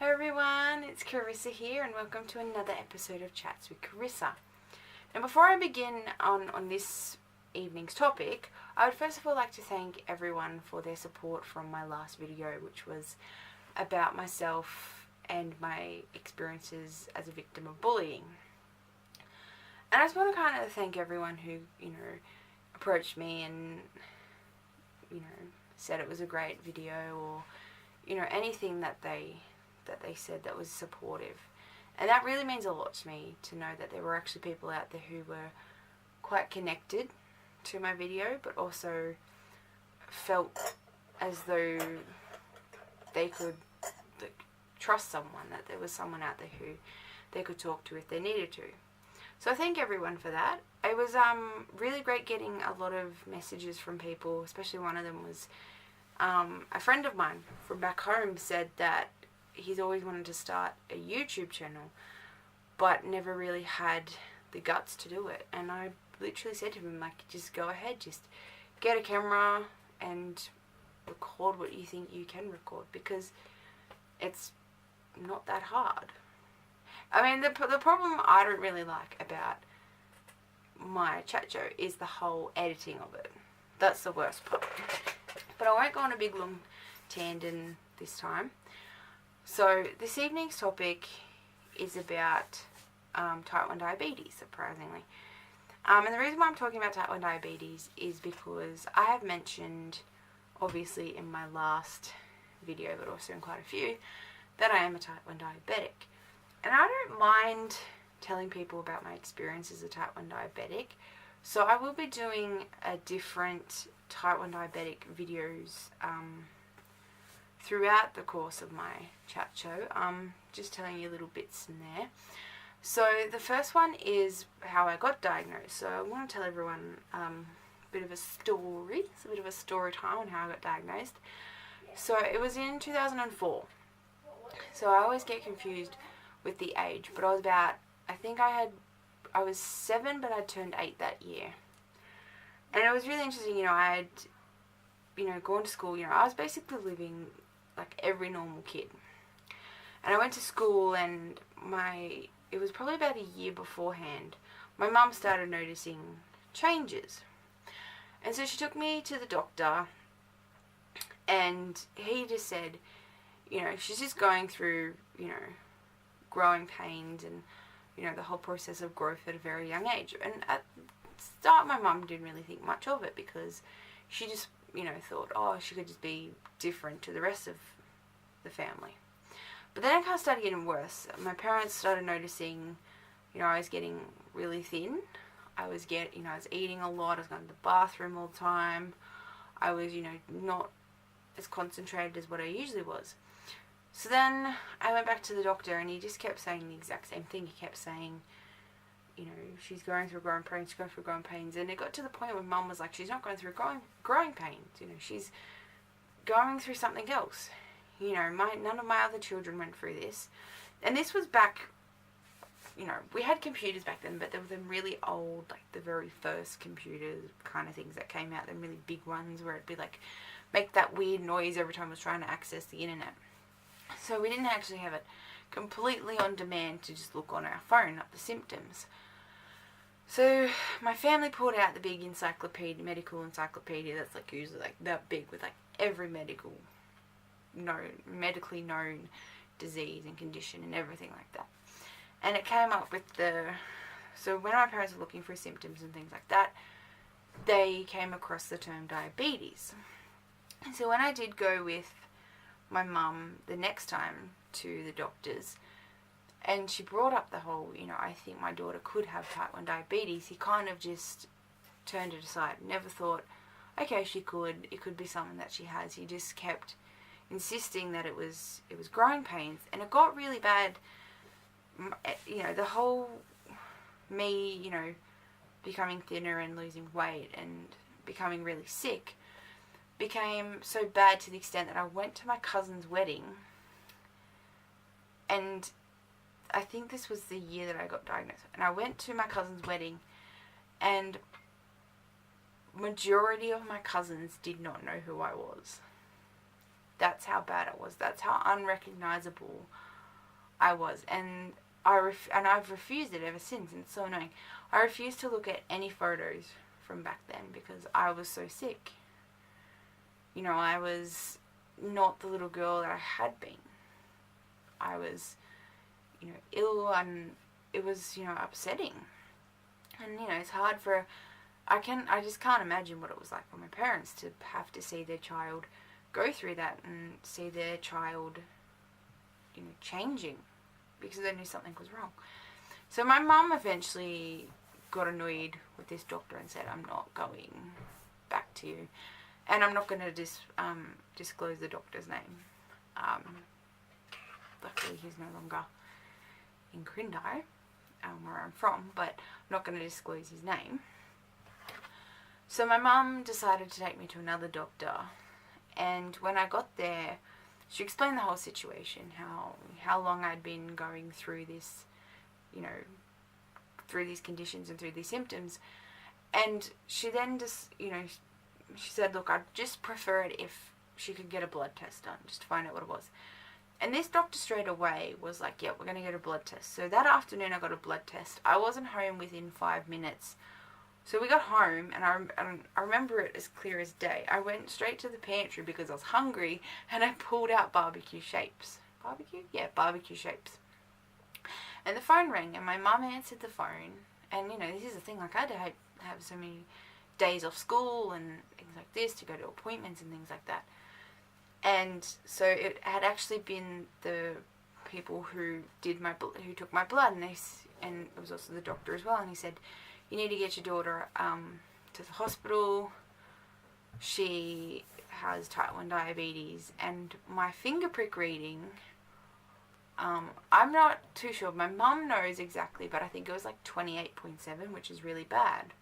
Hey everyone, it's Carissa here and welcome to another episode of Chats with Carissa. Now before I begin on this evening's topic, I would first of all like to thank everyone for their support from my last video, which was about myself and my experiences as a victim of bullying. And I just want to kind of thank everyone who, approached me and, said it was a great video or, anything that they said that was supportive. And that really means a lot to me, to know that there were actually people out there who were quite connected to my video, but also felt as though they could trust someone, that there was someone out there who they could talk to if they needed to. So I thank everyone for that. It was really great getting a lot of messages from people, especially one of them was a friend of mine from back home said that he's always wanted to start a YouTube channel but never really had the guts to do it. And I literally said to him, just go ahead, just get a camera and record what you think you can record, because it's not that hard. I mean, the problem I don't really like about my chat show is the whole editing of it. That's the worst part. But I won't go on a big long tangent this time. So this evening's topic is about type 1 diabetes, surprisingly. And the reason why I'm talking about type 1 diabetes is because I have mentioned, obviously in my last video, but also in quite a few, that I am a type 1 diabetic. And I don't mind telling people about my experience as a type 1 diabetic. So I will be doing a different type 1 diabetic videos throughout the course of my chat show. Just telling you little bits in there. So the first one is how I got diagnosed. So I want to tell everyone a bit of a story. It's a bit of a story time on how I got diagnosed. So it was in 2004. So I always get confused with the age, but I was about, I was 7, but I turned 8 that year. And it was really interesting, I had, gone to school, I was basically living like every normal kid. And I went to school, and it was probably about a year beforehand, my mum started noticing changes. And so she took me to the doctor, and he just said, she's just going through, growing pains and, the whole process of growth at a very young age. And at the start, my mum didn't really think much of it, because she just, thought, oh, she could just be different to the rest of the family. But then it kind of started getting worse. My parents started noticing, I was getting really thin. I was eating a lot. I was going to the bathroom all the time. I was, not as concentrated as what I usually was. So then I went back to the doctor, and he just kept saying the exact same thing. He kept saying, she's going through growing pains, she's going through growing pains. And it got to the point where Mum was like, she's not going through growing pains, she's going through something else. None of my other children went through this. And this was back, we had computers back then, but they were them really old, like the very first computers kind of things that came out, them really big ones where it'd be like, make that weird noise every time I was trying to access the internet. So we didn't actually have it completely on demand to just look on our phone up the symptoms. So my family pulled out the big medical encyclopedia that's like usually like that big, with like every medically known disease and condition and everything like that. And it came up with so when my parents were looking for symptoms and things like that, they came across the term diabetes. And so when I did go with my mum the next time to the doctors, and she brought up the whole, I think my daughter could have type 1 diabetes, he kind of just turned it aside. Never thought, okay, it could be something that she has. He just kept insisting that it was growing pains, and it got really bad. The whole me, becoming thinner and losing weight and becoming really sick became so bad to the extent that I went to my cousin's wedding, and I think this was the year that I got diagnosed, and I went to my cousin's wedding, and majority of my cousins did not know who I was. That's how bad it was. That's how unrecognizable I was, and I've refused it ever since, and it's so annoying. I refuse to look at any photos from back then because I was so sick. I was not the little girl that I had been. I was, ill, and it was, upsetting. And, it's hard for, I just can't imagine what it was like for my parents to have to see their child go through that and see their child, changing because they knew something was wrong. So my mum eventually got annoyed with this doctor and said, I'm not going back to you. And I'm not going to disclose the doctor's name. Luckily, he's no longer in Crindai, where I'm from, but I'm not going to disclose his name. So my mum decided to take me to another doctor. And when I got there, she explained the whole situation, how long I'd been going through this, through these conditions and through these symptoms. And she then just, she said, look, I'd just prefer it if she could get a blood test done, just to find out what it was. And this doctor straight away was like, yeah, we're going to get a blood test. So that afternoon I got a blood test. I wasn't home within 5 minutes. So we got home, and I remember it as clear as day. I went straight to the pantry because I was hungry, and I pulled out barbecue shapes. Barbecue? Yeah, barbecue shapes. And the phone rang, and my mum answered the phone. And, this is the thing, like I had to have so many days off school and things like this to go to appointments and things like that. And so it had actually been the people who took my blood, and it was also the doctor as well, and he said, you need to get your daughter to the hospital. She has type 1 diabetes. And my finger prick reading, I'm not too sure. My mum knows exactly, but I think it was like 28.7, which is really bad.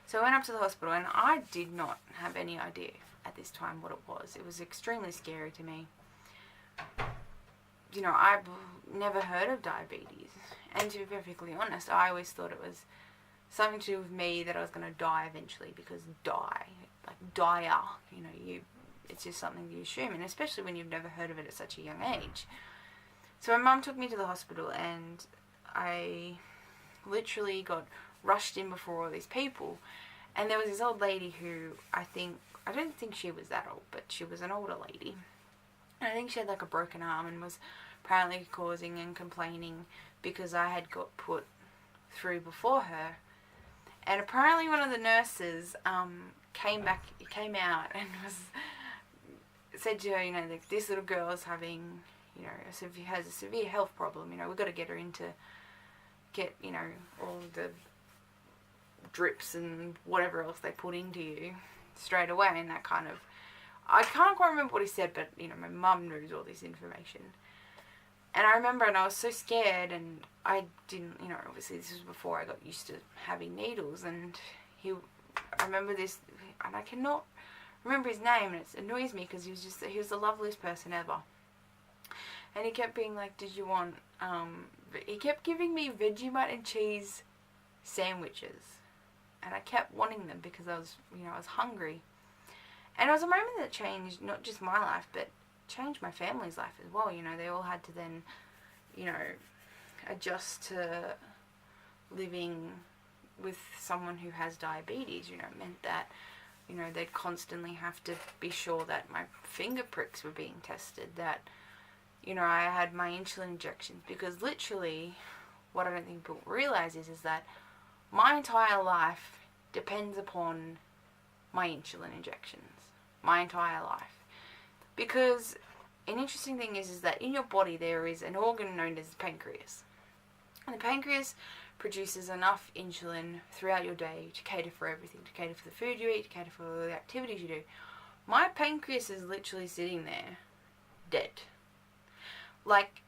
So I went up to the hospital, and I did not have any idea at this time what it was. It was extremely scary to me. I've never heard of diabetes. And to be perfectly honest, I always thought it was something to do with me, that I was going to die eventually, because dire, it's just something you assume, and especially when you've never heard of it at such a young age. So my mum took me to the hospital, and I literally got rushed in before all these people, and there was this old lady who I don't think she was that old, but she was an older lady, and I think she had like a broken arm and was apparently causing and complaining because I had got put through before her. And apparently one of the nurses came out and said to her, this little girl is having, has a severe health problem. We've got to get her in to get, all the drips and whatever else they put into you straight away. And that kind of, I can't quite remember what he said, but, my mum knows all this information. And I remember, and I was so scared, and I didn't, obviously this was before I got used to having needles, and I remember this, and I cannot remember his name, and it annoys me because he was the loveliest person ever. And he kept being like, did you want, he kept giving me Vegemite and cheese sandwiches, and I kept wanting them because I was hungry. And it was a moment that changed not just my life, but changed my family's life as well. They all had to then, adjust to living with someone who has diabetes. It meant that, they'd constantly have to be sure that my finger pricks were being tested, that, I had my insulin injections, because literally what I don't think people realize is that my entire life depends upon my insulin injections. My entire life. Because an interesting thing is that in your body there is an organ known as the pancreas. And the pancreas produces enough insulin throughout your day to cater for everything, to cater for the food you eat, to cater for all the activities you do. My pancreas is literally sitting there, dead.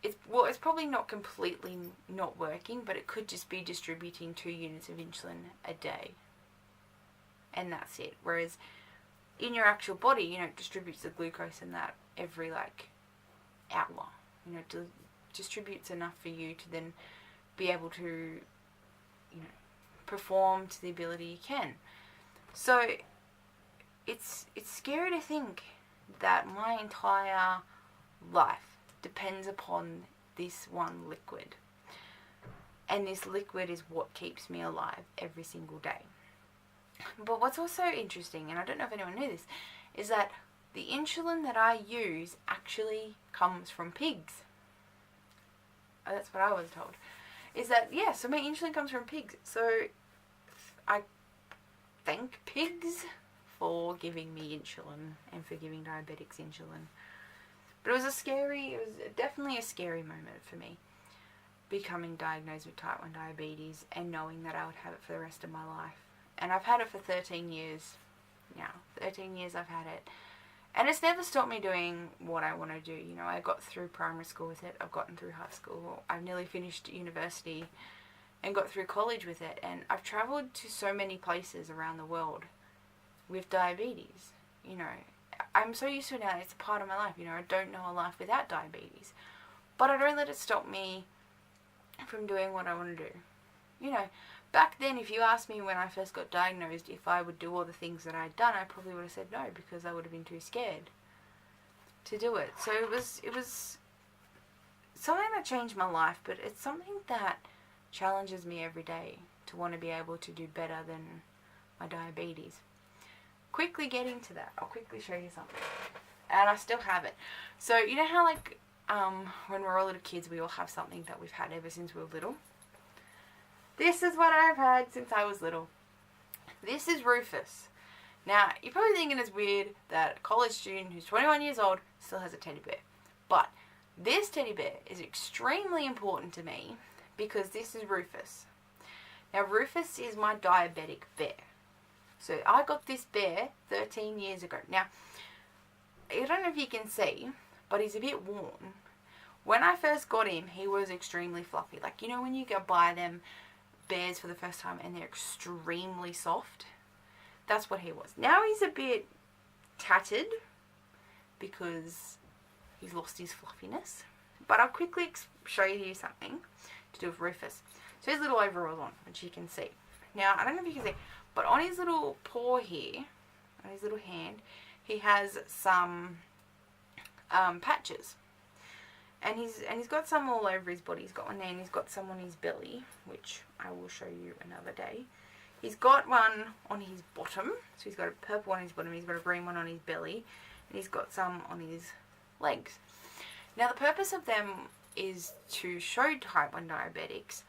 It's probably not completely not working, but it could just be distributing 2 units of insulin a day. And that's it. Whereas in your actual body, it distributes the glucose and that every hour. It distributes enough for you to then be able to, perform to the ability you can. So it's scary to think that my entire life depends upon this one liquid. And this liquid is what keeps me alive every single day. But what's also interesting, and I don't know if anyone knew this, is that the insulin that I use actually comes from pigs. That's what I was told. Is that, yeah, so my insulin comes from pigs. So I thank pigs for giving me insulin and for giving diabetics insulin. But it was definitely a scary moment for me, becoming diagnosed with type 1 diabetes and knowing that I would have it for the rest of my life. And I've had it for 13 years now. 13 years I've had it. And it's never stopped me doing what I want to do. You know, I got through primary school with it. I've gotten through high school. I've nearly finished university and got through college with it. And I've travelled to so many places around the world with diabetes. You know, I'm so used to it now. It's a part of my life. You know, I don't know a life without diabetes. But I don't let it stop me from doing what I want to do. You know, back then, if you asked me when I first got diagnosed if I would do all the things that I'd done, I probably would have said no, because I would have been too scared to do it. So it was something that changed my life, but it's something that challenges me every day to want to be able to do better than my diabetes. Quickly getting to that, I'll quickly show you something. And I still have it. So you know how like when we're all little kids, we all have something that we've had ever since we were little? This is what I've had since I was little. This is Rufus. Now, you're probably thinking it's weird that a college student who's 21 years old still has a teddy bear. But this teddy bear is extremely important to me because this is Rufus. Now, Rufus is my diabetic bear. So I got this bear 13 years ago. Now, I don't know if you can see, but he's a bit worn. When I first got him, he was extremely fluffy. Like, you know when you go buy them bears for the first time and they're extremely soft? That's what he was. Now he's a bit tattered because he's lost his fluffiness. But I'll quickly show you something to do with Rufus. So his little overalls on, which you can see. Now, I don't know if you can see, but on his little paw here, on his little hand, he has some patches. And he's got some all over his body. He's got one there and he's got some on his belly, which I will show you another day. He's got one on his bottom. So he's got a purple one on his bottom, he's got a green one on his belly, and he's got some on his legs. Now the purpose of them is to show type 1 diabetics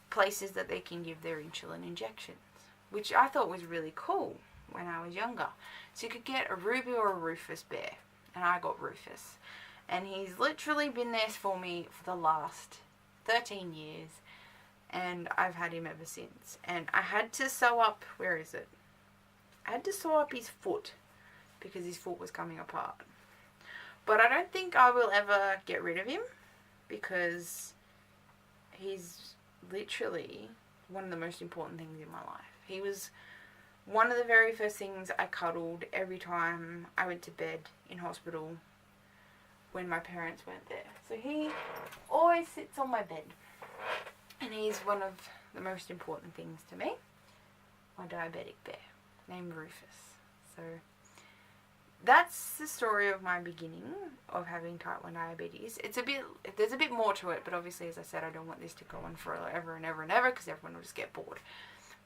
places that they can give their insulin injections, which I thought was really cool when I was younger. So you could get a Ruby or a Rufus bear, and I got Rufus. And he's literally been there for me for the last 13 years. And I've had him ever since. And I had to sew up, where is it? I had to sew up his foot because his foot was coming apart. But I don't think I will ever get rid of him because he's literally one of the most important things in my life. He was one of the very first things I cuddled every time I went to bed in hospital when my parents weren't there. So he always sits on my bed. And he's one of the most important things to me. My diabetic bear, named Rufus. So that's the story of my beginning of having type 1 diabetes. There's a bit more to it, but obviously, as I said, I don't want this to go on forever and ever and ever because everyone will just get bored.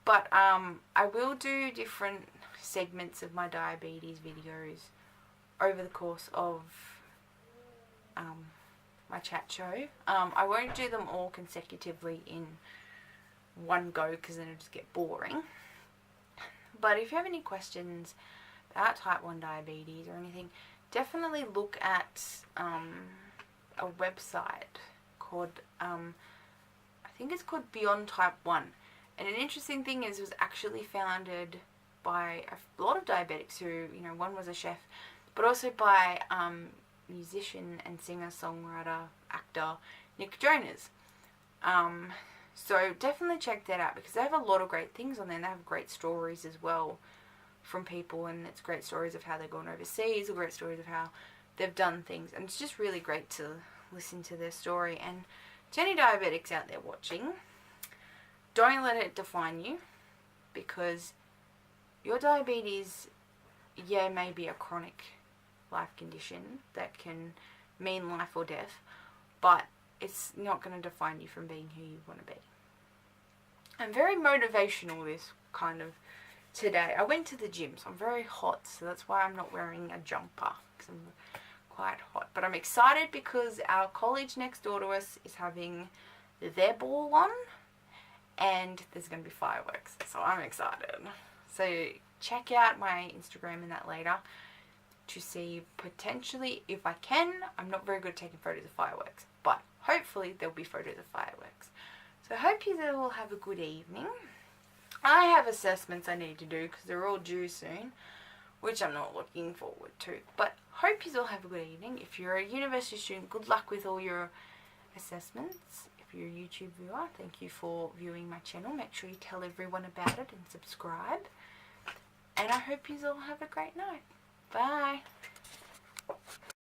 But I will do different segments of my diabetes videos over the course of my chat show. I won't do them all consecutively in one go because then it'll just get boring. But if you have any questions about type 1 diabetes or anything, definitely look at a website called, I think it's called Beyond Type 1. And an interesting thing is it was actually founded by a lot of diabetics who, you know, one was a chef, but also by musician and singer-songwriter, actor Nick Jonas. So definitely check that out because they have a lot of great things on there. And they have great stories as well from people, and it's great stories of how they're going overseas, or great stories of how they've done things. And it's just really great to listen to their story. And to any diabetics out there watching, don't let it define you, because your diabetes, yeah, may be a chronic life condition that can mean life or death, but it's not going to define you from being who you want to be. And very motivational this kind of today. I went to the gym, so I'm very hot, so that's why I'm not wearing a jumper, because I'm quite hot. But I'm excited because our college next door to us is having their ball on, and there's going to be fireworks, so I'm excited. So check out my Instagram and that later to see potentially if I can. I'm not very good at taking photos of fireworks, but hopefully there'll be photos of fireworks. So I hope you all have a good evening. I have assessments I need to do because they're all due soon, which I'm not looking forward to. But hope you all have a good evening. If you're a university student, good luck with all your assessments. If you're a YouTube viewer, thank you for viewing my channel. Make sure you tell everyone about it and subscribe. And I hope you all have a great night. Bye.